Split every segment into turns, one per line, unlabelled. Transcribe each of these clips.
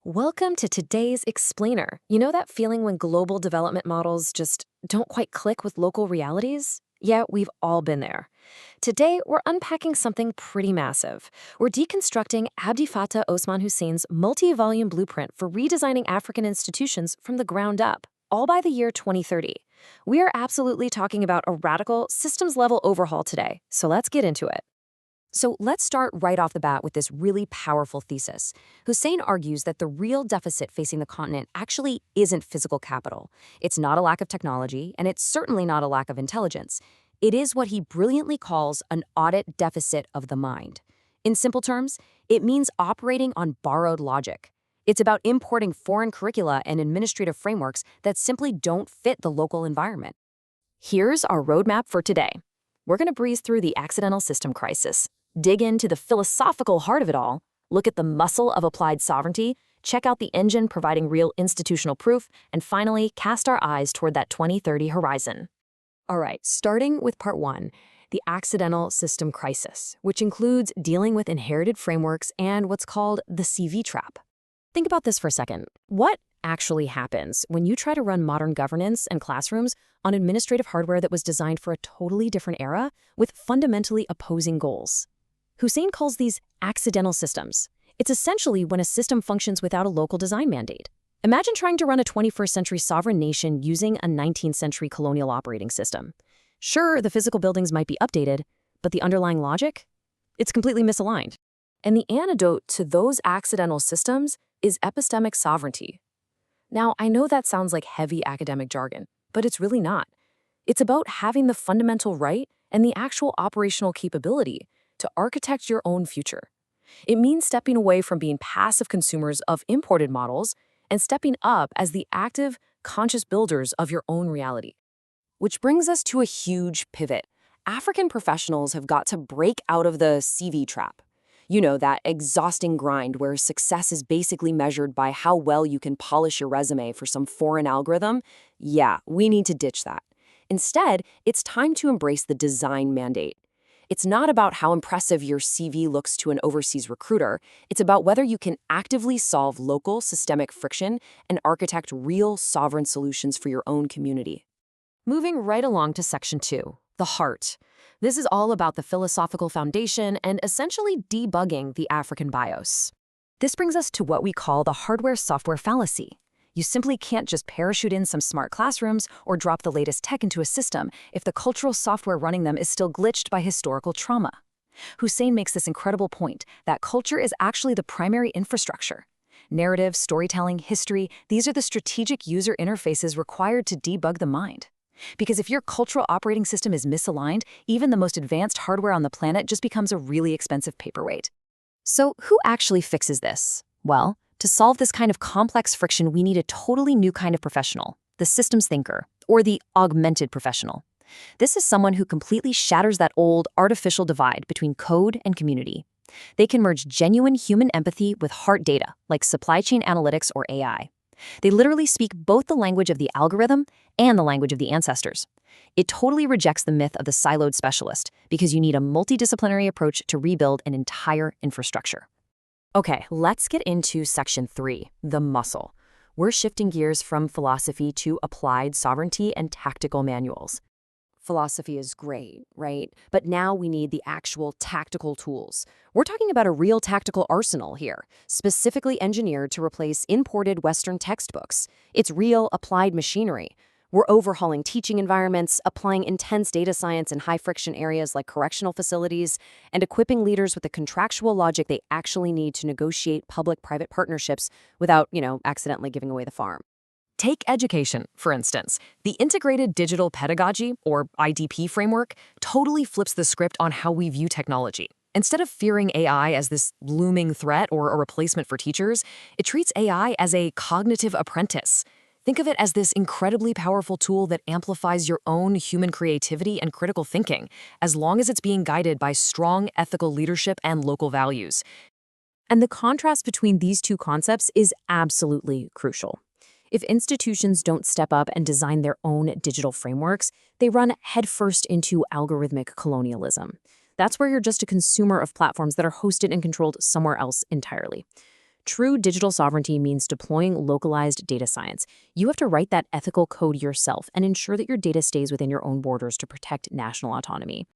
Welcome to today's Explainer. You know that feeling when global development models just don't quite click with local realities? Yeah, we've all been there. Today, we're unpacking something pretty massive. We're deconstructing Abdi Fattah Osman Hussein's multi-volume blueprint for redesigning African institutions from the ground up, all by the year 2030. We are absolutely talking about a radical, systems-level overhaul today, so let's get into it. So let's start right off the bat with this really powerful thesis. Hussein argues that the real deficit facing the continent actually isn't physical capital. It's not a lack of technology, and it's certainly not a lack of intelligence. It is what he brilliantly calls an audit deficit of the mind. In simple terms, it means operating on borrowed logic. It's about importing foreign curricula and administrative frameworks that simply don't fit the local environment. Here's our roadmap for today. We're going to breeze through the accidental system crisis, dig into the philosophical heart of it all, look at the muscle of applied sovereignty, check out the engine providing real institutional proof, and finally, cast our eyes toward that 2030 horizon. All right, starting with part one, the accidental system crisis, which includes dealing with inherited frameworks and what's called the CV trap. Think about this for a second. What actually happens when you try to run modern governance and classrooms on administrative hardware that was designed for a totally different era with fundamentally opposing goals? Hussein calls these accidental systems. It's essentially when a system functions without a local design mandate. Imagine trying to run a 21st century sovereign nation using a 19th century colonial operating system. Sure, the physical buildings might be updated, but the underlying logic? It's completely misaligned. And the antidote to those accidental systems is epistemic sovereignty. Now, I know that sounds like heavy academic jargon, but it's really not. It's about having the fundamental right and the actual operational capability to architect your own future. It means stepping away from being passive consumers of imported models and stepping up as the active, conscious builders of your own reality. Which brings us to a huge pivot. African professionals have got to break out of the CV trap. You know, that exhausting grind where success is basically measured by how well you can polish your resume for some foreign algorithm. Yeah, we need to ditch that. Instead, it's time to embrace the design mandate. It's not about how impressive your CV looks to an overseas recruiter. It's about whether you can actively solve local systemic friction and architect real sovereign solutions for your own community. Moving right along to section two, the heart. This is all about the philosophical foundation and essentially debugging the African BIOS. This brings us to what we call the hardware-software fallacy. You simply can't just parachute in some smart classrooms or drop the latest tech into a system if the cultural software running them is still glitched by historical trauma. Hussein makes this incredible point that culture is actually the primary infrastructure. Narrative, storytelling, history, these are the strategic user interfaces required to debug the mind. Because if your cultural operating system is misaligned, even the most advanced hardware on the planet just becomes a really expensive paperweight. So who actually fixes this? Well, to solve this kind of complex friction, we need a totally new kind of professional, the systems thinker, or the augmented professional. This is someone who completely shatters that old, artificial divide between code and community. They can merge genuine human empathy with hard data, like supply chain analytics or AI. They literally speak both the language of the algorithm and the language of the ancestors. It totally rejects the myth of the siloed specialist, because you need a multidisciplinary approach to rebuild an entire infrastructure. Okay, let's get into section three, the muscle. We're shifting gears from philosophy to applied sovereignty and tactical manuals. Philosophy is great, right? But now we need the actual tactical tools. We're talking about a real tactical arsenal here, specifically engineered to replace imported Western textbooks. It's real applied machinery. We're overhauling teaching environments, applying intense data science in high-friction areas like correctional facilities, and equipping leaders with the contractual logic they actually need to negotiate public-private partnerships without, accidentally giving away the farm. Take education, for instance. The Integrated Digital Pedagogy, or IDP framework, totally flips the script on how we view technology. Instead of fearing AI as this looming threat or a replacement for teachers, it treats AI as a cognitive apprentice. Think of it as this incredibly powerful tool that amplifies your own human creativity and critical thinking, as long as it's being guided by strong ethical leadership and local values. And the contrast between these two concepts is absolutely crucial. If institutions don't step up and design their own digital frameworks, they run headfirst into algorithmic colonialism. That's where you're just a consumer of platforms that are hosted and controlled somewhere else entirely. True digital sovereignty means deploying localized data science. You have to write that ethical code yourself and ensure that your data stays within your own borders to protect national autonomy.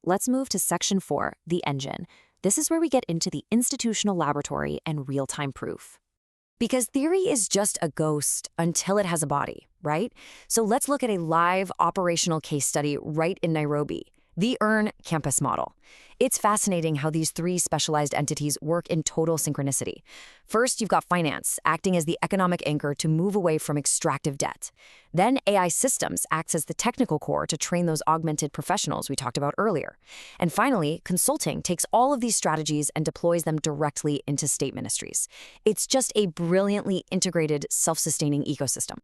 Let's move to Section 4, the engine. This is where we get into the institutional laboratory and real-time proof. Because theory is just a ghost until it has a body, right? So let's look at a live operational case study right in Nairobi, the campus model. It's fascinating how these three specialized entities work in total synchronicity. First, you've got finance, acting as the economic anchor to move away from extractive debt. Then AI systems acts as the technical core to train those augmented professionals we talked about earlier. And finally, consulting takes all of these strategies and deploys them directly into state ministries. It's just a brilliantly integrated, self-sustaining ecosystem.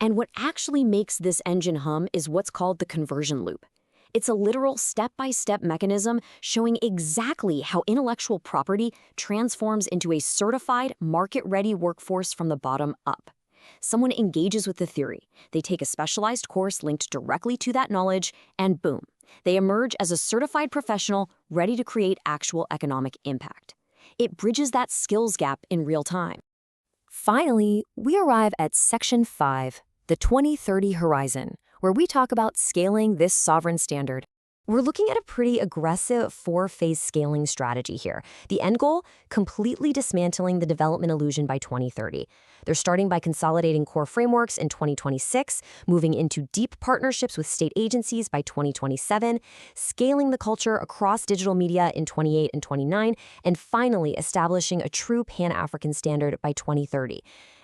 And what actually makes this engine hum is what's called the conversion loop. It's a literal step-by-step mechanism showing exactly how intellectual property transforms into a certified, market-ready workforce from the bottom up. Someone engages with the theory, they take a specialized course linked directly to that knowledge, and boom, they emerge as a certified professional ready to create actual economic impact. It bridges that skills gap in real time. Finally, we arrive at Section 5, the 2030 horizon, where we talk about scaling this sovereign standard. We're looking at a pretty aggressive four-phase scaling strategy here. The end goal, completely dismantling the development illusion by 2030. They're starting by consolidating core frameworks in 2026, moving into deep partnerships with state agencies by 2027, scaling the culture across digital media in 28 and 29, and finally establishing a true Pan-African standard by 2030.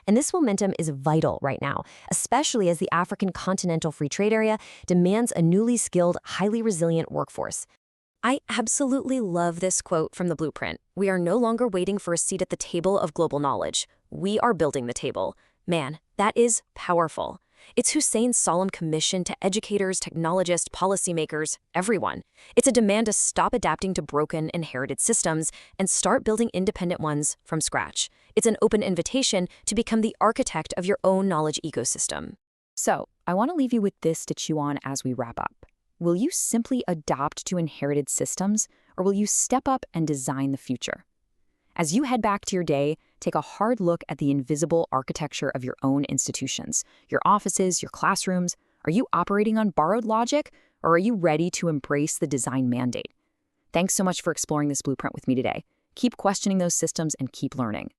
And this momentum is vital right now, especially as the African Continental Free Trade Area demands a newly skilled, highly resilient workforce. I absolutely love this quote from the blueprint. We are no longer waiting for a seat at the table of global knowledge. We are building the table. Man, that is powerful. It's Hussein's solemn commission to educators, technologists, policymakers, everyone. It's a demand to stop adapting to broken, inherited systems and start building independent ones from scratch. It's an open invitation to become the architect of your own knowledge ecosystem.
So, I want to leave you with this to chew on as we wrap up. Will you simply adopt to inherited systems, or will you step up and design the future? As you head back to your day, take a hard look at the invisible architecture of your own institutions, your offices, your classrooms. Are you operating on borrowed logic, or are you ready to embrace the design mandate? Thanks so much for exploring this blueprint with me today. Keep questioning those systems and keep learning.